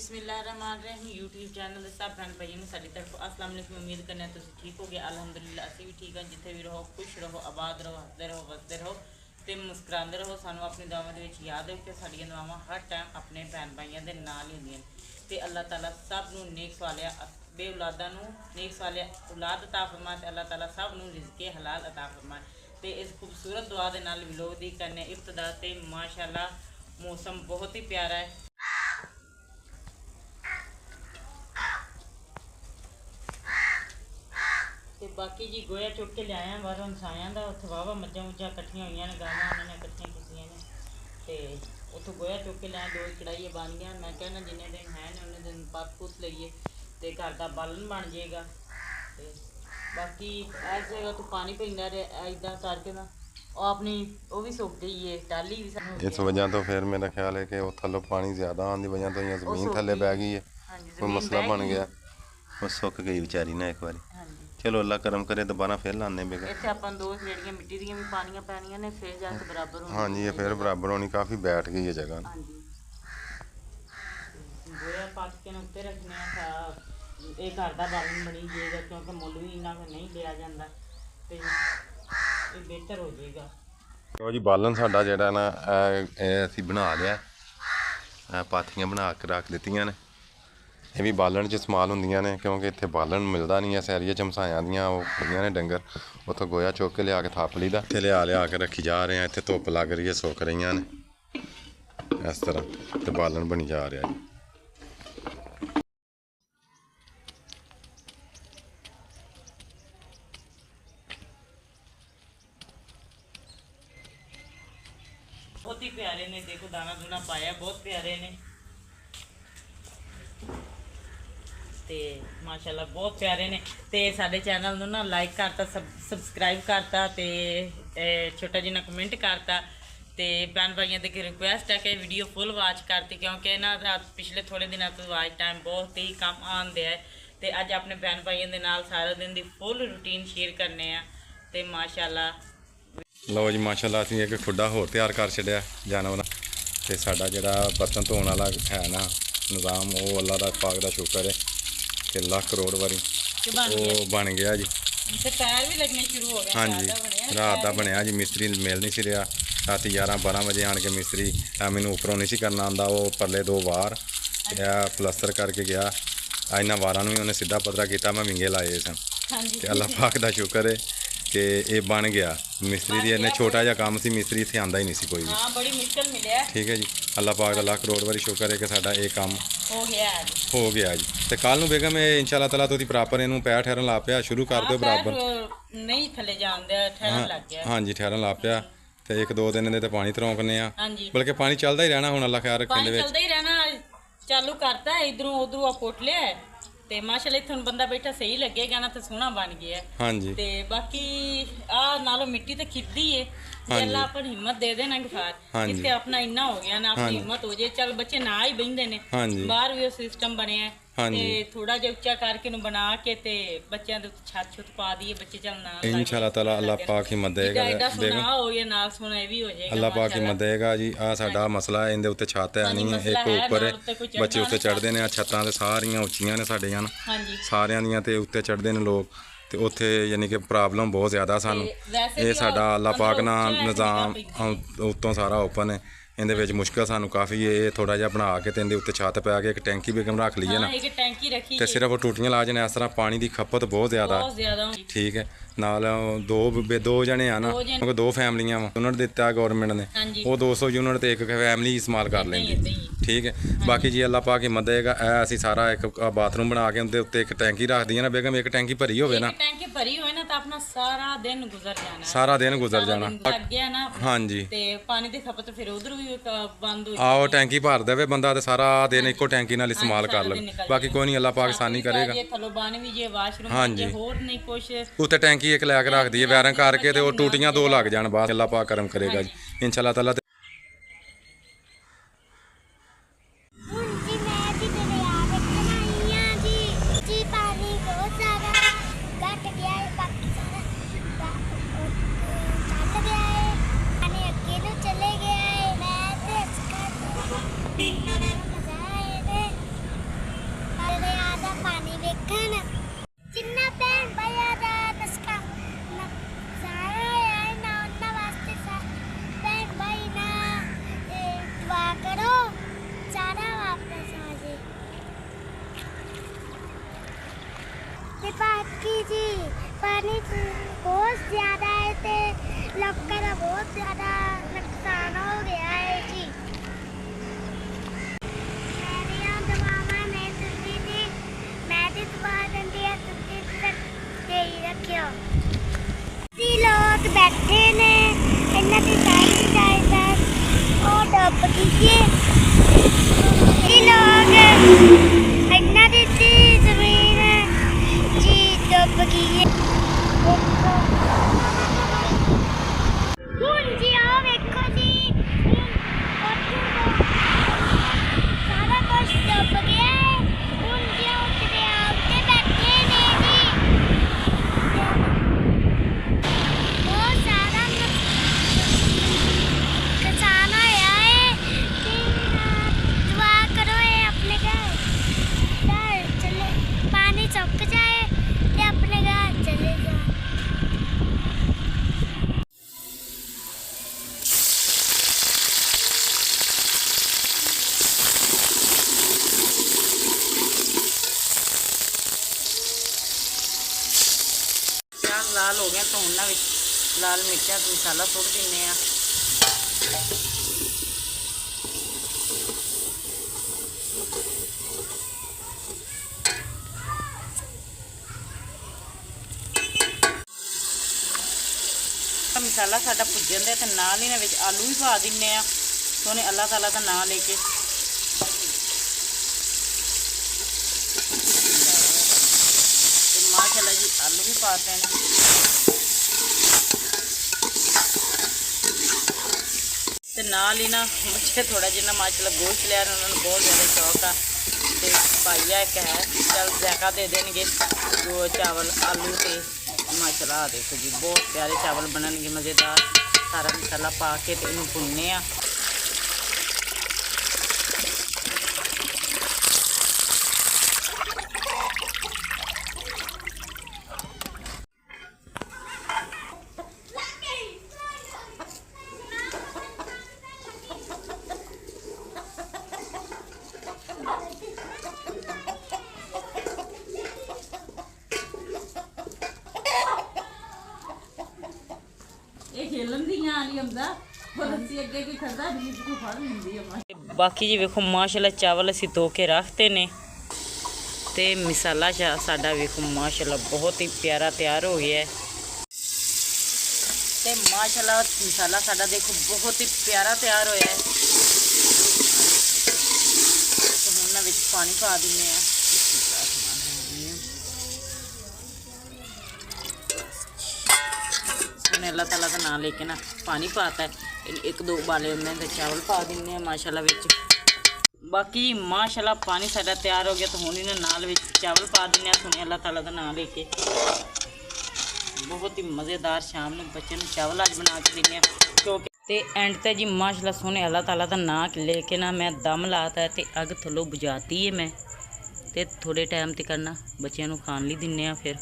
बिस्मिल्लाहिर्रहमानिर्रहीम YouTube channel के सब भैन भाइयों ने साड़ी तरफ अस्सलाम वालेकुम। उम्मीद करने तुम ठीक हो गए। अलहमदुलिल्लाह असी भी ठीक हैं। जिथे भी रहो खुश रहो, आबाद रहो, हसते रहो, वसते रहो तो मुस्कुराते रहो। सानू अपनी दुआवां दे विच याद रखियो। साडियां दुआवां हर टाइम अपने भैन भाइयों के नाल ही होंदियां ते अल्लाह ताला सब नूं नेक सवालिया बे औलादा नूं नेक सवालिया औलाद अता फरमाए ते अल्लाह ताला सब नूं रिज़्क़े हलाल अता फरमाए। ते इस खूबसूरत दुआ दे नाल व्लॉग दी करने इब्तिदा ते माशाअल्लाह मौसम बहुत ही प्यारा है। ਤੇ ਬਾਕੀ ਜੀ ਗੋਇਆ ਚੁੱਕ ਕੇ ਲਿਆਇਆ ਬਾਹਰੋਂ ਹੰਸਾਇਆਂ ਦਾ। ਉੱਥੇ ਵਾਹਵਾ ਮੱਝਾਂ ਮੁੱਝਾਂ ਇਕੱਠੀਆਂ ਹੋਈਆਂ ਨੇ, ਗਾਵਾਂ ਉਹਨਾਂ ਨੇ ਇਕੱਠੀਆਂ ਕੀਤੀਆਂ ਨੇ ਤੇ ਉੱਥੋਂ ਗੋਇਆ ਚੁੱਕ ਕੇ ਲਿਆਇਆ। 2 ਕੜਾਈਆਂ ਬਣ ਗਈਆਂ। ਮੈਂ ਕਹਿੰਦਾ ਜਿੰਨੇ ਦਿਨ ਹੈ ਨੇ ਉਹਨੇ ਦਿਨ ਪੱਕ ਪੁੱਤ ਲਈਏ ਤੇ ਘਰ ਦਾ ਬਾਲਣ ਬਣ ਜਾਏਗਾ। ਤੇ ਬਾਕੀ ਇਸ ਜਗ੍ਹਾ ਤੋਂ ਪਾਣੀ ਪੈਂਦਾ ਰਿਹਾ ਇੱਦਾਂ ਕਰਕੇ ਨਾ ਉਹ ਆਪਣੀ ਉਹ ਵੀ ਸੁੱਕ ਗਈ ਹੈ ਟਾਲੀ ਵੀ ਸਾਨੂੰ। इस वजह तो फिर मेरा ख्याल है कि वो थल्लों पानी ज़्यादा आने की वजह तो ये ज़मीन थल्ले बह गई है, कोई मसला बन गया, वो सुक गई बेचारी ना एक बार। चलो अल्लाह करम करे दोबारा फिर लाने बेगा। ਇੱਥੇ ਆਪਾਂ 2 ਜਿਹੜੀਆਂ ਮਿੱਟੀ ਦੀਆਂ ਵੀ ਪਾਣੀਆਂ ਪੈਣੀਆਂ ਨੇ ਫਿਰ ਜਾ ਕੇ ਬਰਾਬਰ ਹੋਣੀ। हाँ जी ये फिर बराबर होनी, काफ़ी बैठ गई है जगह। ਹਾਂਜੀ ਗੋਇਆ ਪੱਕ ਕੇ ਨਾ ਉੱਤੇ ਰੱਖਣੇ ਆ। ਇਹ ਘਰ ਦਾ ਬਾਲਣ ਬਣੀ ਜਾਏਗਾ ਕਿਉਂਕਿ ਮੁੱਲ ਵੀ ਇੰਨਾ ਕੁ ਨਹੀਂ ਲਿਆ ਜਾਂਦਾ ਤੇ ਇਹ ਬਿਹਤਰ ਹੋ ਜਾਏਗਾ। ਉਹ ਜੀ ਬਾਲਣ ਸਾਡਾ ਜਿਹੜਾ ਨਾ ਇਹ ਅਸੀਂ ਬਣਾ ਲਿਆ। ਪਾਥੀਆਂ ਬਣਾ ਕੇ ਰੱਖ ਦਿੱਤੀਆਂ ਨੇ। ਇਹ ਵੀ ਬਾਲਣ 'ਚ ਇਸਤੇਮਾਲ ਹੁੰਦੀਆਂ ਨੇ ਕਿਉਂਕਿ ਇੱਥੇ ਬਾਲਣ ਮਿਲਦਾ ਨਹੀਂ ਹੈ। ਸੈਰੀਏ ਚਮਸਾਇਆਂ ਦੀਆਂ ਉਹ ਖੜੀਆਂ ਨੇ ਡੰਗਰ, ਉੱਥੋਂ ਗੋਇਆ ਚੁੱਕ ਕੇ ਲਿਆ ਕੇ ਥਾਪ ਲਈਦਾ। ਇੱਥੇ ਲਿਆ ਕੇ ਰੱਖੀ ਜਾ ਰਹੇ ਆ। ਇੱਥੇ ਧੁੱਪ ਲੱਗ ਰਹੀ ਹੈ, ਸੁੱਕ ਰਹੀਆਂ ਨੇ ਇਸ ਤਰ੍ਹਾਂ ਤੇ ਬਾਲਣ ਬਣੀ ਜਾ ਰਿਹਾ ਜੀ। बहुत ही प्यारे ने, देखो दाना दूना पाया बहुत प्यारे ने ਤੇ ਮਾਸ਼ਾਅੱਲਾ ਬਹੁਤ ਪਿਆਰੇ ਨੇ। ਤੇ ਸਾਡੇ ਚੈਨਲ ਨੂੰ ਨਾ ਲਾਈਕ ਕਰਤਾ, ਸਬਸਕ੍ਰਾਈਬ ਕਰਤਾ ਤੇ ਛੋਟਾ ਜਿਹਾ ਕਮੈਂਟ ਕਰਤਾ ਤੇ ਭੈਣ ਭਾਈਆਂ ਦੇ ਰਿਕੁਐਸਟ ਹੈ ਕਿ ਵੀਡੀਓ ਫੁੱਲ ਵਾਚ ਕਰਤੀ ਕਿਉਂਕਿ ਇਹਨਾਂ ਦਾ ਪਿਛਲੇ ਥੋੜੇ ਦਿਨਾਂ ਤੋਂ ਵਾਚ ਟਾਈਮ ਬਹੁਤ ਹੀ ਕਮ ਆਉਂਦਾ ਹੈ ਤੇ ਅੱਜ ਆਪਣੇ ਭੈਣ ਭਾਈਆਂ ਦੇ ਨਾਲ ਸਾਰਾ ਦਿਨ ਦੀ ਫੁੱਲ ਰੂਟੀਨ ਸ਼ੇਅਰ ਕਰਨੇ ਆ ਤੇ ਮਾਸ਼ਾਅੱਲਾ। ਲਓ ਜੀ ਮਾਸ਼ਾਅੱਲਾ ਅਸੀਂ ਇੱਕ ਖੁੱਡਾ ਹੋਰ ਤਿਆਰ ਕਰ ਛੱਡਿਆ ਜਾਨਵਰ ਦਾ ਤੇ ਸਾਡਾ ਜਿਹੜਾ ਬਰਤਨ ਧੋਣ ਵਾਲਾ ਹੈ ਨਾ ਨਿਜ਼ਾਮ, ਉਹ ਅੱਲਾ ਦਾ ਪਾਕ ਦਾ ਸ਼ੁਕਰ ਹੈ ਕਿ ਲੱਖ ਕਰੋੜ ਵਾਰੀ ਉਹ ਬਣ ਗਿਆ ਜੀ। ਤੇ ਟਾਇਰ ਵੀ ਲੱਗਣੇ ਸ਼ੁਰੂ ਹੋ ਗਏ। ਹਾਂਜੀ ਰਾਤ ਦਾ ਬਣਿਆ ਜੀ। ਮਿਸਤਰੀ ਮਿਲ ਨਹੀਂ ਸੀ ਰਿਹਾ। ਰਾਤੀ 11-12 ਵਜੇ ਆਣ ਕੇ ਮਿਸਤਰੀ ਮੈਨੂੰ ਉੱਪਰੋਂ ਨਹੀਂ ਸੀ ਕਰਨਾ ਆਉਂਦਾ, ਉਹ ਪਰਲੇ 2 ਵਾਰ ਪਲਸਤਰ ਕਰਕੇ ਗਿਆ। ਇਹਨਾਂ ਵਾਰਾਂ ਨੂੰ ਵੀ ਉਹਨੇ ਸਿੱਧਾ ਪੱਧਰਾ ਕੀਤਾ, ਮੈਂ ਵਿੰਗੇ ਲਾਏ ਸਨ ਤੇ ਅੱਲਾ ਪਾਕ ਦਾ ਸ਼ੁਕਰ ਹੈ ਕਿ ਇਹ ਬਣ ਗਿਆ। ਮਿਸਤਰੀ ਦੀ ਇਹਨੇ ਛੋਟਾ ਜਿਹਾ ਕੰਮ ਸੀ, ਮਿਸਤਰੀ ਇੱਥੇ ਆਂਦਾ ਹੀ ਨਹੀਂ ਸੀ ਕੋਈ ਵੀ। ਹਾਂ ਬੜੀ ਮੁਸ਼ਕਲ ਮਿਲਿਆ। ਠੀਕ ਹੈ ਜੀ, ਅੱਲਾ ਪਾਕ ਦਾ ਲੱਖ ਕਰੋੜ ਵਾਰੀ ਸ਼ੁਕਰ ਹੈ ਕਿ ਸਾਡਾ ਇਹ ਕੰਮ ਹੋ ਗਿਆ ਜੀ। ਤੇ ਕੱਲ ਨੂੰ ਬੇਗਮ ਇਹ ਇਨਸ਼ਾਅੱਲਾ ਤਾਲਾ ਤੁਸੀਂ ਪ੍ਰਾਪਰ ਇਹਨੂੰ ਪੈਰ ਠਹਿਰਨ ਲਾ ਪਿਆ, ਸ਼ੁਰੂ ਕਰ ਦਿਓ ਬਰਾਬਰ। ਨਹੀਂ ਥੱਲੇ ਜਾਂਦੇ ਠਹਿਰਨ ਲੱਗ ਗਿਆ। ਹਾਂਜੀ ਠਹਿਰਨ ਲਾ ਪਿਆ ਤੇ 1-2 ਦਿਨ ਦੇ ਤੇ ਪਾਣੀ ਤਰੋਂਕਨੇ ਆ, ਬਲਕਿ ਪਾਣੀ ਚੱਲਦਾ ਹੀ ਰਹਿਣਾ ਹੁਣ ਅੱਲਾ ਖੈਰ ਰੱਖਣ ਦੇ ਵਿੱਚ। ਚੱਲਦਾ ਹੀ ਰਹਿਣਾ, ਚਾਲੂ ਕਰਤਾ ਇਧਰੋਂ ਉਧਰੋਂ ਪੁੱਟ ਲਿਆ ਤੇ ਮਾਸ਼ਾਅੱਲਾ ਇੱਥੇ ਬੰਦਾ ਬੈਠਾ ਸਹੀ ਲੱਗੇਗਾ ਨਾ ਤੇ ਸੋਹਣਾ ਬਣ ਗਿਆ। ਹਾਂਜੀ ਤੇ ਬਾਕੀ ਆ ਨਾਲੋਂ ਮਿੱਟੀ ਤੇ ਖਿੱਦੀ ਏ। ਅੱਲਾ ਆਪਣੀ ਹਿੰਮਤ ਦੇ ਦੇਣਾ ਗਫਾਰ। ਇੱਥੇ ਆਪਣਾ ਇੰਨਾ ਹੋ ਗਿਆ ਨਾ, ਆਪਣੀ ਹਿੰਮਤ ਹੋ ਜੇ। ਚੱਲ ਬੱਚੇ ਨਾ ਹੀ ਬਹਿੰਦੇ ਨੇ, ਬਾਹਰ ਵੀ ਉਹ ਸਿਸਟਮ ਬਣਿਆ ਤੇ ਥੋੜਾ ਜਿਹਾ ਉੱਚਾ ਕਰਕੇ ਨੂੰ ਬਣਾ ਕੇ ਤੇ ਬੱਚਿਆਂ ਦੇ ਛੱਤ ਪਾ ਦਈਏ। ਬੱਚੇ ਚੱਲ ਨਾਲ इंशाल्लाह ताला अल्लाह पाक हिम्मत देगा। ਨਾਲ ਸੋਨਾ ਇਹ ਵੀ ਹੋ ਜਾਏਗਾ। ਅੱਲਾਹ ਪਾਕ ਹਿੰਮਤ ਦੇਗਾ ਜੀ। ਆ ਸਾਡਾ ਮਸਲਾ ਹੈ, ਇਹਦੇ ਉੱਤੇ ਛੱਤ ਹੈ ਨਹੀਂ, ਇੱਕ ਉੱਪਰ ਬੱਚੇ ਉੱਤੇ ਚੜ੍ਹਦੇ ਨੇ। ਆ ਛੱਤਾਂ ਤੇ ਸਾਰੀਆਂ ਉੱਚੀਆਂ ਨੇ ਸਾਡੀਆਂ ਸਾਰਿਆਂ ਦੀਆਂ ਤੇ ਉੱਤੇ ਚੜ੍ਹਦੇ ਨੇ ਲੋਕ ਤੇ ਉੱਥੇ ਯਾਨੀ ਕਿ ਪ੍ਰੋਬਲਮ ਬਹੁਤ ਜ਼ਿਆਦਾ ਸਾਨੂੰ। ਇਹ ਸਾਡਾ ਅੱਲਾਹ ਪਾਕ ਨਾਲ ਨਿਜ਼ਾਮ ਉੱਤੋਂ ਸਾਰਾ ਓਪਨ ਹੈ। ਇਹਦੇ ਵਿੱਚ ਮੁਸ਼ਕਲ ਸਾਨੂੰ ਕਾਫੀ ਇਹ ਥੋੜਾ ਜਿਹਾ ਬਣਾ ਕੇ ਤੇ ਇਹਦੇ ਉੱਤੇ ਛੱਤ ਪਾ ਕੇ ਇੱਕ ਟੈਂਕੀ ਬੇਗਮ ਰੱਖ ਲਈਏ ਨਾ ਤੇ ਸਿਰਫ ਉਹ ਟੂਟੀਆਂ ਲਾ ਜਣੇ। ਇਸ ਤਰ੍ਹਾਂ ਪਾਣੀ ਦੀ ਖਪਤ ਬਹੁਤ ਜ਼ਿਆਦਾ। ਠੀਕ ਹੈ, ਨਾਲ 2 ਜਣੇ ਆ ਨਾ ਕਿਉਂਕਿ 2 ਫੈਮਲੀਆਂ ਵਾ, ਉਹਨਾਂ ਨੇ ਦਿੱਤਾ ਗੌਰਮੈਂਟ ਨੇ। ਉਹ 200 ਯੂਨਿਟ ਤੇ ਇੱਕ ਫੈਮਲੀ ਇਸਤੇਮਾਲ ਕਰ ਲੈਂਦੀ। ਠੀਕ ਹੈ, ਬਾਕੀ ਜੀ ਅੱਲਾਹ ਪਾਕ ਹਿੰਮਤ ਦੇਗਾ। ਇਹ ਅਸੀਂ ਸਾਰਾ ਇੱਕ ਬਾਥਰੂਮ ਬਣਾ ਕੇ ਉਹਦੇ ਉੱਤੇ ਇੱਕ ਟੈਂਕੀ ਰੱਖਦੀ ਨਾ ਬੇਗਮ। ਇੱਕ ਟੈਂਕੀ ਭਰੀ ਹੋਵੇ ਨਾ, ਟੈਂਕੀ ਭਰੀ ਹੋਵੇ ਨਾ ਤਾਂ ਆਪਣਾ ਸਾਰਾ ਦਿਨ ਗੁਜ਼ਰ ਜਾਣਾ। ਲੱਗ ਗਿਆ ਨਾ। ਹਾਂਜੀ ਤੇ ਪਾਣੀ ਦੀ ਖਪਤ ਫਿਰ ਉਧਰ ਵੀ ਬੰਦ ਹੋ ਆਹੋ ਟੈਂਕੀ ਭਰ ਦੇਵੇ ਬੰਦਾ ਤੇ ਸਾਰਾ ਦਿਨ ਇੱਕੋ ਟੈਂਕੀ ਨਾਲ ਇਸਤੇਮਾਲ ਕਰ ਲਵੇ। ਬਾਕੀ ਕੋਈ ਨਹੀਂ, ਅੱਲਾਹ ਪਾਕ ਆਸਾਨੀ ਕਰੇਗਾ। ਥੱਲੋਂ ਪਾਣੀ ਵੀ ਜੇ ਵਾਸ਼ਰੂਮ ਜੇ ਹੋਰ ਨਹੀਂ ਕੁਛ ਉੱਤੇ ਟੈਂਕੀ ਇੱਕ ਲੈ ਕੇ ਰੱਖ ਦਈਏ ਵਾਇਰਿੰਗ ਕਰਕੇ ਤੇ ਉਹ ਟੂਟੀਆਂ 2 ਲੱਗ ਜਾਣ ਬਾਅਦ ਅੱਲਾਹ ਪਾਕ ਕਰਮ ਕਰੇਗਾ ਜੀ ਇਨਸ਼ਾਅੱਲਾ ਤਾਲਾ। ਤੇ ਬਾਕੀ ਜੀ ਪਾਣੀ ਬਹੁਤ ਜ਼ਿਆਦਾ ਹੈ ਤੇ ਲੋਕਾਂ ਦਾ ਬਹੁਤ ਜ਼ਿਆਦਾ ਨੁਕਸਾਨ ਹੋ ਗਿਆ ਹੈ ਜੀ। ਮੇਰੀਆਂ ਦਵਾਵਾਂ ਨੇ ਤੁਸੀਂ ਦੀ ਮੈਂ ਦੀ ਦਵਾ ਦਿੰਦੀ ਆ, ਤੁਸੀਂ ਤੇ ਹੀ ਰੱਖਿਓ। ਜੀ ਲੋਕ ਬੈਠੇ ਨੇ, ਇਹਨਾਂ ਦੀ ਸਾਰੀ ਜਾਇਦਾਦ ਉਹ ਡੁੱਬ ਗਈ ਜੀ। ਜੀ ਲੋਕ ਇਹਨਾਂ ਦੀ ਜ਼ਮੀਨ ਜੀ ਡੁੱਬ ਗਈ ਹੈ। ਹੁਣ ਜੀ ਆਹ ਵੇਖੋ ਜੀ, ਸਾਰਾ ਕੁਝ ਡੁੱਬ ਗਿਆ ਹੈ। ਹੁਣ ਜੀ ਉੱਤੇ ਆਉਤੇ ਬੈਠੇ ਨੇ ਜੀ। ਬਹੁਤ ਜ਼ਿਆਦਾ ਨੁਕਸਾਨ ਹੋਇਆ ਹੈ ਤੇ ਦੁਆ ਕਰੋ ਇਹ ਆਪਣੇ ਘਰ ਚਲੇ, ਪਾਣੀ ਸੁੱਕ ਜਾਏ ਤੇ ਆਪਣੇ ਘਰ ਚਲੇ ਜਾਏ। ਪਿਆਜ਼ ਲਾਲ ਹੋ ਗਿਆ ਤਾਂ ਉਹਨਾਂ ਵਿੱਚ ਲਾਲ ਮਿਰਚਾਂ ਤੇ ਮਸਾਲਾ ਸੁੱਟ ਦਿੰਨੇ ਆ। ਮਸਾਲਾ ਸਾਡਾ ਭੁੱਜਣ ਦੇ ਤੇ ਨਾਲ ਹੀ ਨਾ ਵਿੱਚ ਆਲੂ ਵੀ ਪਾ ਦਿੰਨੇ ਆ। ਸੋਹਣੇ ਅੱਲਾਹ ਤਾਲਾ ਦਾ ਨਾਮ ਲੈ ਕੇ ਤੇ ਮਾਸ਼ਾਅੱਲਾ ਜੀ ਆਲੂ ਵੀ ਪਾਤੇ ਨੇ। ਤੇ ਨਾਲ ਹੀ ਨਾ ਬੱਚੇ ਥੋੜਾ ਜਿਹਾ ਮਾਸ਼ਾਅੱਲਾ ਗੋਸ਼ਤ ਲਿਆ, ਉਹਨਾਂ ਨੂੰ ਬਹੁਤ ਜ਼ਿਆਦਾ ਸ਼ੌਕ ਆ ਤੇ ਪਾਈਆ ਇੱਕ ਹੈ, ਚਲ ਜ਼ਾਇਕਾ ਦੇ ਦੇਣਗੇ। ਜੋ ਚਾਵਲ ਆਲੂ ਤੇ ਮਾਸ਼ਾਅੱਲਾ ਆ ਦੇਖੋ ਜੀ, ਬਹੁਤ ਪਿਆਰੇ ਚਾਵਲ ਬਣਨਗੇ ਮਜ਼ੇਦਾਰ। ਸਾਰਾ ਮਸਾਲਾ ਪਾ ਕੇ ਤੇ ਇਹਨੂੰ ਭੁੰਨਨੇ ਆ। ਇਹ ਖੇਲਣ ਦੀ ਆਂ ਨਹੀਂ ਆਉਂਦਾ, ਪਰ ਅਸੀਂ ਅੱਗੇ ਕੀ ਕਰਦਾ ਰੀਤ ਨੂੰ ਫੜ ਲੈਂਦੀ ਆ। ਬਾਕੀ ਜੀ ਵੇਖੋ ਮਾਸ਼ਾਅੱਲਾ ਚਾਵਲ ਅਸੀਂ ਧੋ ਕੇ ਰੱਖਤੇ ਨੇ ਤੇ ਮਸਾਲਾ ਸਾਡਾ ਵੇਖੋ ਮਾਸ਼ਾਅੱਲਾ ਬਹੁਤ ਹੀ ਪਿਆਰਾ ਤਿਆਰ ਹੋ ਗਿਆ ਹੈ। ਤੇ ਮਾਸ਼ਾਅੱਲਾ ਮਸਾਲਾ ਸਾਡਾ ਦੇਖੋ ਬਹੁਤ ਹੀ ਪਿਆਰਾ ਤਿਆਰ ਹੋਇਆ ਹੈ। ਤੇ ਹੁਣ ਨਾ ਵਿੱਚ ਪਾਣੀ ਪਾ ਦਿੰਦੇ ਆ। हमने अल्लाह ताला का नाम लेके ना पानी पाता है। एक दो उबाले हमने तो चावल पा देने माशाल्लाह विच। बाकी माशाल्लाह पानी साडा तैयार हो गया तो हुण इन्हां नाल विच चावल पा देने। सुने अल्लाह ताला का नाम लेके बहुत ही मज़ेदार शाम नूं बच्चे नूं चावल अज बना के देने क्योंकि ते एंड ते जी माशाल्लाह सोने अल्लाह ताला का नाम लेके ना मैं दम लाता है ते अग थल्लों बुझाती है मैं ते थोड़े टाइम ते करना बच्चों नूं खाण लई दिन्ने आ। फिर